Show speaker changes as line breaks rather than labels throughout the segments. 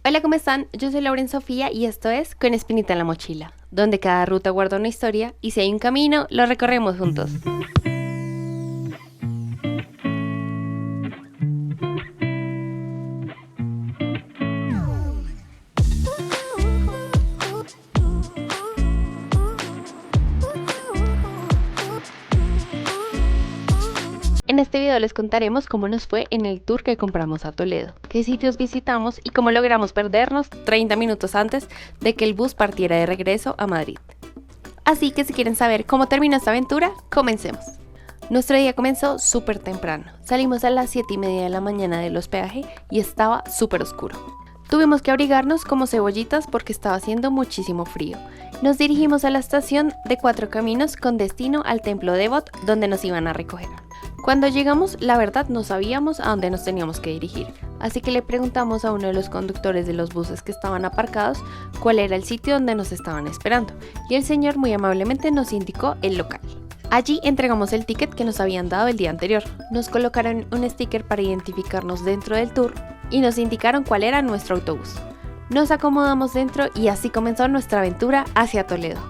Hola, ¿cómo están? Yo soy Lauren Sofía y esto es Con Espinita en la Mochila, donde cada ruta guarda una historia y si hay un camino, lo recorremos juntos. En este video les contaremos cómo nos fue en el tour que compramos a Toledo, qué sitios visitamos y cómo logramos perdernos 30 minutos antes de que el bus partiera de regreso a Madrid. Así que si quieren saber cómo terminó esta aventura, comencemos. Nuestro día comenzó súper temprano. Salimos a las 7:30 de la mañana del hospedaje y estaba súper oscuro. Tuvimos que abrigarnos como cebollitas porque estaba haciendo muchísimo frío. Nos dirigimos a la estación de Cuatro Caminos con destino al templo Devot, donde nos iban a recoger. Cuando llegamos, la verdad no sabíamos a dónde nos teníamos que dirigir, así que le preguntamos a uno de los conductores de los buses que estaban aparcados cuál era el sitio donde nos estaban esperando, y el señor muy amablemente nos indicó el local. Allí entregamos el ticket que nos habían dado el día anterior, nos colocaron un sticker para identificarnos dentro del tour y nos indicaron cuál era nuestro autobús. Nos acomodamos dentro y así comenzó nuestra aventura hacia Toledo.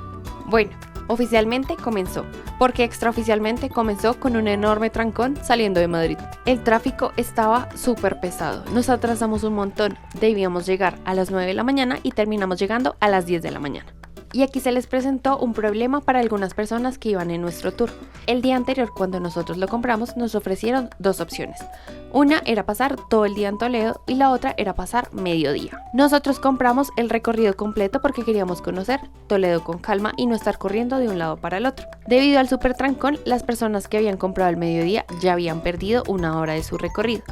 Bueno, oficialmente comenzó, porque extraoficialmente comenzó con un enorme trancón saliendo de Madrid. El tráfico estaba súper pesado, nos atrasamos un montón, debíamos llegar a las 9 de la mañana y terminamos llegando a las 10 de la mañana. Y aquí se les presentó un problema para algunas personas que iban en nuestro tour. El día anterior, cuando nosotros lo compramos, nos ofrecieron dos opciones. Una era pasar todo el día en Toledo y la otra era pasar mediodía. Nosotros compramos el recorrido completo porque queríamos conocer Toledo con calma y no estar corriendo de un lado para el otro. Debido al super trancón, las personas que habían comprado el mediodía ya habían perdido una hora de su recorrido,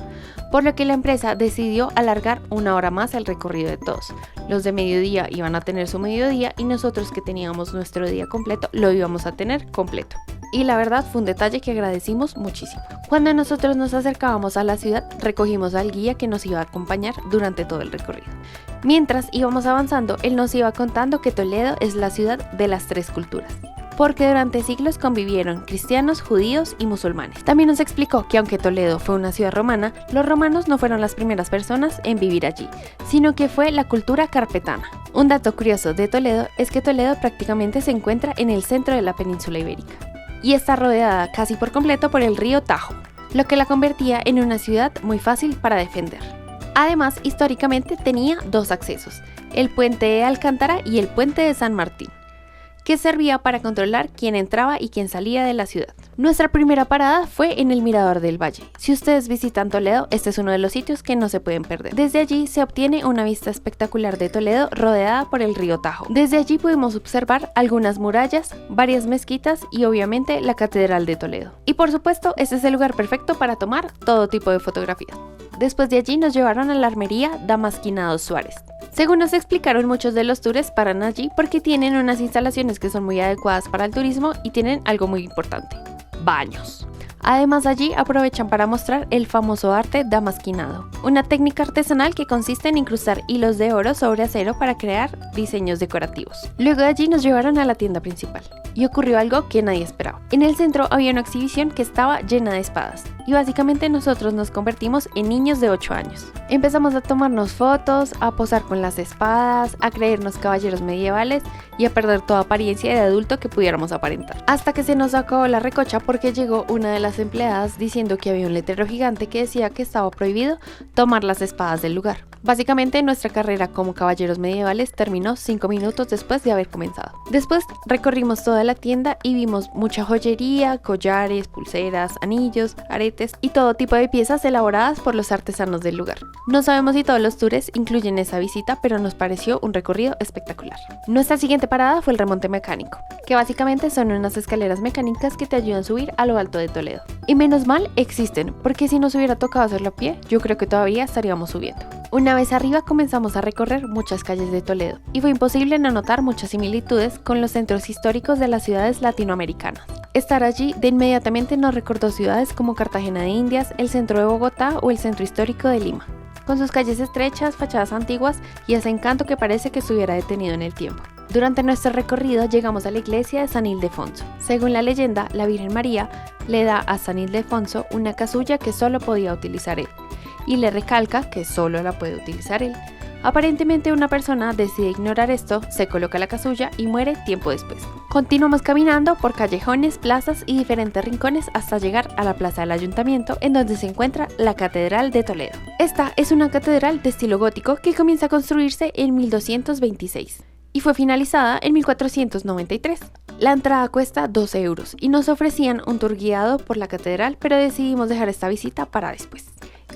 por lo que la empresa decidió alargar una hora más el recorrido de todos. Los de mediodía iban a tener su mediodía y nosotros que teníamos nuestro día completo lo íbamos a tener completo. Y la verdad fue un detalle que agradecimos muchísimo. Cuando nosotros nos acercábamos a la ciudad, recogimos al guía que nos iba a acompañar durante todo el recorrido. Mientras íbamos avanzando, él nos iba contando que Toledo es la ciudad de las tres culturas, porque durante siglos convivieron cristianos, judíos y musulmanes. También nos explicó que aunque Toledo fue una ciudad romana, los romanos no fueron las primeras personas en vivir allí, sino que fue la cultura carpetana. Un dato curioso de Toledo es que Toledo prácticamente se encuentra en el centro de la península ibérica y está rodeada casi por completo por el río Tajo, lo que la convertía en una ciudad muy fácil para defender. Además, históricamente tenía dos accesos, el puente de Alcántara y el puente de San Martín, que servía para controlar quién entraba y quién salía de la ciudad. Nuestra primera parada fue en el Mirador del Valle. Si ustedes visitan Toledo, este es uno de los sitios que no se pueden perder. Desde allí se obtiene una vista espectacular de Toledo rodeada por el río Tajo. Desde allí pudimos observar algunas murallas, varias mezquitas y obviamente la Catedral de Toledo. Y por supuesto, este es el lugar perfecto para tomar todo tipo de fotografías. Después de allí nos llevaron a la armería Damasquinados Suárez. Según nos explicaron, muchos de los tours paran allí porque tienen unas instalaciones que son muy adecuadas para el turismo y tienen algo muy importante: baños. Además, allí aprovechan para mostrar el famoso arte damasquinado, una técnica artesanal que consiste en incrustar hilos de oro sobre acero para crear diseños decorativos. Luego de allí nos llevaron a la tienda principal y ocurrió algo que nadie esperaba. En el centro había una exhibición que estaba llena de espadas y básicamente nosotros nos convertimos en niños de 8 años. Empezamos a tomarnos fotos, a posar con las espadas, a creernos caballeros medievales y a perder toda apariencia de adulto que pudiéramos aparentar. Hasta que se nos acabó la recocha porque llegó una de las empleadas diciendo que había un letrero gigante que decía que estaba prohibido tomar las espadas del lugar. Básicamente nuestra carrera como caballeros medievales terminó 5 minutos después de haber comenzado. Después recorrimos toda la tienda y vimos mucha joyería, collares, pulseras, anillos, aretes y todo tipo de piezas elaboradas por los artesanos del lugar. No sabemos si todos los tours incluyen esa visita, pero nos pareció un recorrido espectacular. Nuestra siguiente parada fue el remonte mecánico, que básicamente son unas escaleras mecánicas que te ayudan a subir a lo alto de Toledo. Y menos mal existen, porque si nos hubiera tocado hacerlo a pie, yo creo que todavía estaríamos subiendo. Una vez arriba comenzamos a recorrer muchas calles de Toledo y fue imposible no notar muchas similitudes con los centros históricos de las ciudades latinoamericanas. Estar allí de inmediatamente nos recordó ciudades como Cartagena de Indias, el centro de Bogotá o el centro histórico de Lima, con sus calles estrechas, fachadas antiguas y ese encanto que parece que estuviera detenido en el tiempo. Durante nuestro recorrido llegamos a la iglesia de San Ildefonso. Según la leyenda, la Virgen María le da a San Ildefonso una casulla que solo podía utilizar él, y le recalca que solo la puede utilizar él, Aparentemente una persona decide ignorar esto, se coloca la casulla y muere tiempo después. Continuamos caminando por callejones, plazas y diferentes rincones hasta llegar a la plaza del ayuntamiento, en donde se encuentra la Catedral de Toledo. Esta es una catedral de estilo gótico que comienza a construirse en 1226 y fue finalizada en 1493. La entrada cuesta 12 euros y nos ofrecían un tour guiado por la catedral, pero decidimos dejar esta visita para después.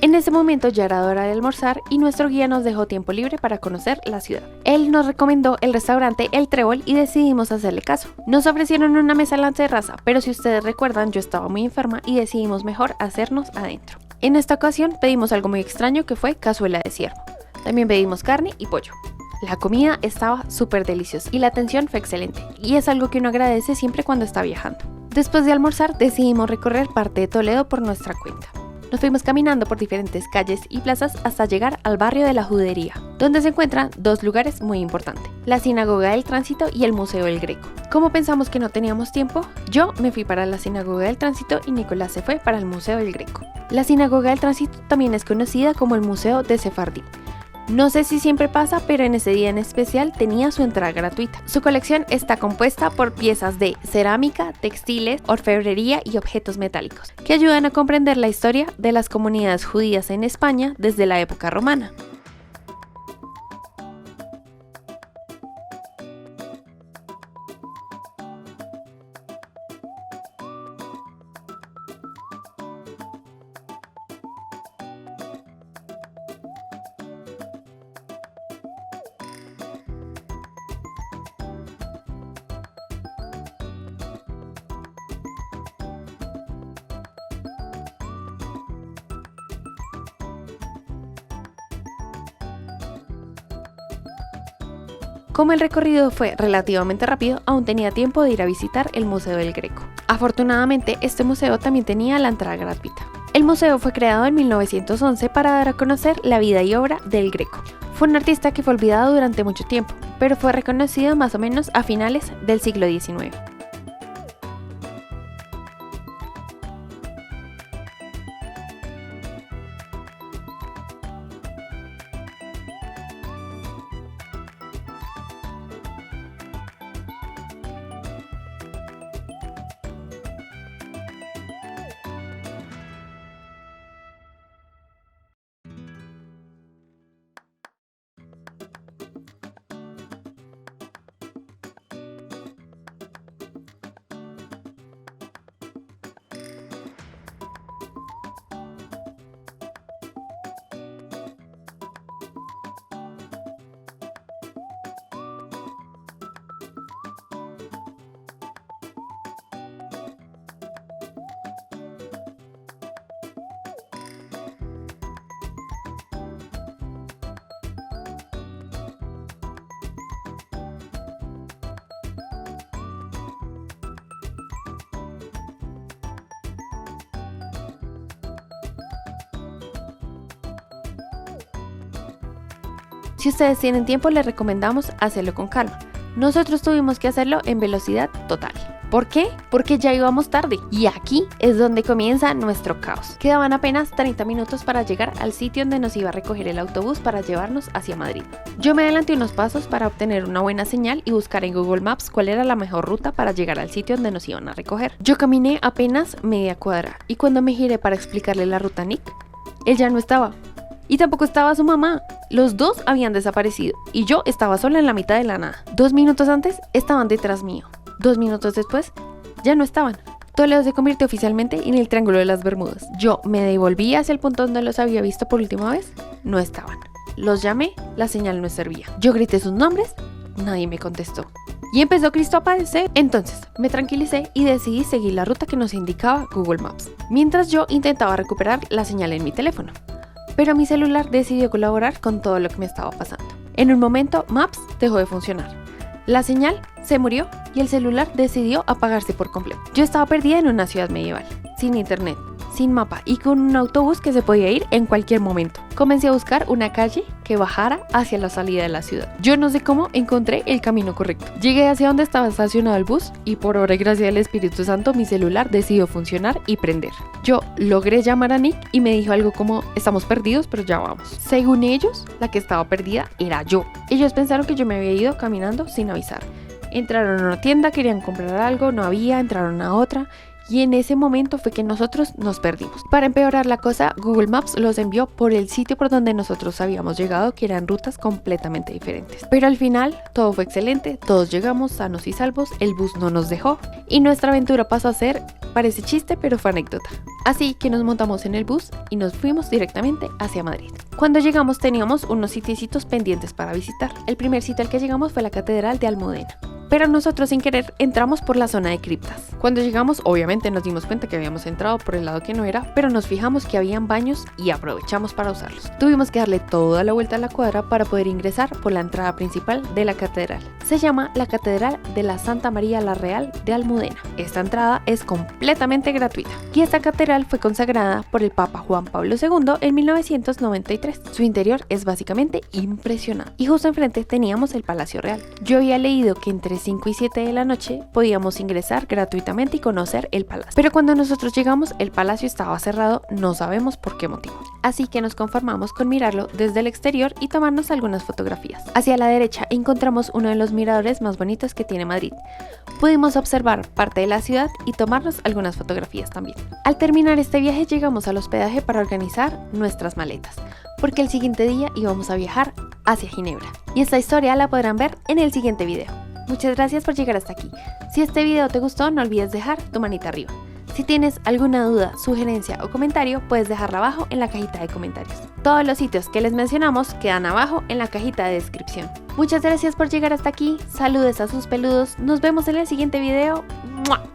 En ese momento ya era hora de almorzar y nuestro guía nos dejó tiempo libre para conocer la ciudad. Él nos recomendó el restaurante El Trébol y decidimos hacerle caso. Nos ofrecieron una mesa en la terraza, pero si ustedes recuerdan yo estaba muy enferma y decidimos mejor hacernos adentro. En esta ocasión pedimos algo muy extraño que fue cazuela de ciervo. También pedimos carne y pollo. La comida estaba súper deliciosa y la atención fue excelente, y es algo que uno agradece siempre cuando está viajando. Después de almorzar decidimos recorrer parte de Toledo por nuestra cuenta. Nos fuimos caminando por diferentes calles y plazas hasta llegar al barrio de la Judería, donde se encuentran dos lugares muy importantes, la Sinagoga del Tránsito y el Museo del Greco. Como pensamos que no teníamos tiempo, yo me fui para la Sinagoga del Tránsito y Nicolás se fue para el Museo del Greco. La Sinagoga del Tránsito también es conocida como el Museo de Sefardí. No sé si siempre pasa, pero en ese día en especial tenía su entrada gratuita. Su colección está compuesta por piezas de cerámica, textiles, orfebrería y objetos metálicos, que ayudan a comprender la historia de las comunidades judías en España desde la época romana. Como el recorrido fue relativamente rápido, aún tenía tiempo de ir a visitar el Museo del Greco. Afortunadamente, este museo también tenía la entrada gratuita. El museo fue creado en 1911 para dar a conocer la vida y obra del Greco. Fue un artista que fue olvidado durante mucho tiempo, pero fue reconocido más o menos a finales del siglo XIX. Si ustedes tienen tiempo, les recomendamos hacerlo con calma. Nosotros tuvimos que hacerlo en velocidad total. ¿Por qué? Porque ya íbamos tarde y aquí es donde comienza nuestro caos. Quedaban apenas 30 minutos para llegar al sitio donde nos iba a recoger el autobús para llevarnos hacia Madrid. Yo me adelanté unos pasos para obtener una buena señal y buscar en Google Maps cuál era la mejor ruta para llegar al sitio donde nos iban a recoger. Yo caminé apenas media cuadra y cuando me giré para explicarle la ruta a Nick, él ya no estaba. Y tampoco estaba su mamá. Los dos habían desaparecido y yo estaba sola en la mitad de la nada. 2 minutos antes estaban detrás mío. 2 minutos después ya no estaban. Toledo se convirtió oficialmente en el Triángulo de las Bermudas. Yo me devolví hacia el punto donde los había visto por última vez. No estaban. Los llamé, la señal no servía. Yo grité sus nombres, nadie me contestó. Y empezó Cristo a aparecer. Entonces me tranquilicé y decidí seguir la ruta que nos indicaba Google Maps, mientras yo intentaba recuperar la señal en mi teléfono. Pero mi celular decidió colaborar con todo lo que me estaba pasando. En un momento, Maps dejó de funcionar. La señal se murió y el celular decidió apagarse por completo. Yo estaba perdida en una ciudad medieval, sin internet, sin mapa y con un autobús que se podía ir en cualquier momento. Comencé a buscar una calle que bajara hacia la salida de la ciudad. Yo no sé cómo encontré el camino correcto. Llegué hacia donde estaba estacionado el bus y por obra y gracia del Espíritu Santo mi celular decidió funcionar y prender. Yo logré llamar a Nick y me dijo algo como: estamos perdidos, pero ya vamos. Según ellos, la que estaba perdida era yo. Ellos pensaron que yo me había ido caminando sin avisar. Entraron a una tienda, querían comprar algo, no había, entraron a otra. Y en ese momento fue que nosotros nos perdimos. Para empeorar la cosa, Google Maps los envió por el sitio por donde nosotros habíamos llegado, que eran rutas completamente diferentes. Pero al final, todo fue excelente, todos llegamos sanos y salvos, el bus no nos dejó y nuestra aventura pasó a ser, parece chiste, pero fue anécdota. Así que nos montamos en el bus y nos fuimos directamente hacia Madrid. Cuando llegamos teníamos unos sitiecitos pendientes para visitar. El primer sitio al que llegamos fue la Catedral de Almudena. Pero nosotros sin querer entramos por la zona de criptas. Cuando llegamos, obviamente nos dimos cuenta que habíamos entrado por el lado que no era, pero nos fijamos que habían baños y aprovechamos para usarlos. Tuvimos que darle toda la vuelta a la cuadra para poder ingresar por la entrada principal de la catedral. Se llama la Catedral de la Santa María la Real de Almudena. Esta entrada es completamente gratuita y esta catedral fue consagrada por el Papa Juan Pablo II en 1993. Su interior es básicamente impresionante y justo enfrente teníamos el Palacio Real. Yo había leído que entre 5 y 7 de la noche podíamos ingresar gratuitamente y conocer el palacio. Pero cuando nosotros llegamos, el palacio estaba cerrado, no sabemos por qué motivo. Así que nos conformamos con mirarlo desde el exterior y tomarnos algunas fotografías. Hacia la derecha encontramos uno de los miradores más bonitos que tiene Madrid. Pudimos observar parte de la ciudad y tomarnos algunas fotografías también. Al terminar este viaje llegamos al hospedaje para organizar nuestras maletas, porque el siguiente día íbamos a viajar hacia Ginebra. Y esta historia la podrán ver en el siguiente video. Muchas gracias por llegar hasta aquí. Si este video te gustó, no olvides dejar tu manita arriba. Si tienes alguna duda, sugerencia o comentario, puedes dejarla abajo en la cajita de comentarios. Todos los sitios que les mencionamos quedan abajo en la cajita de descripción. Muchas gracias por llegar hasta aquí. Saludos a sus peludos. Nos vemos en el siguiente video. ¡Mua!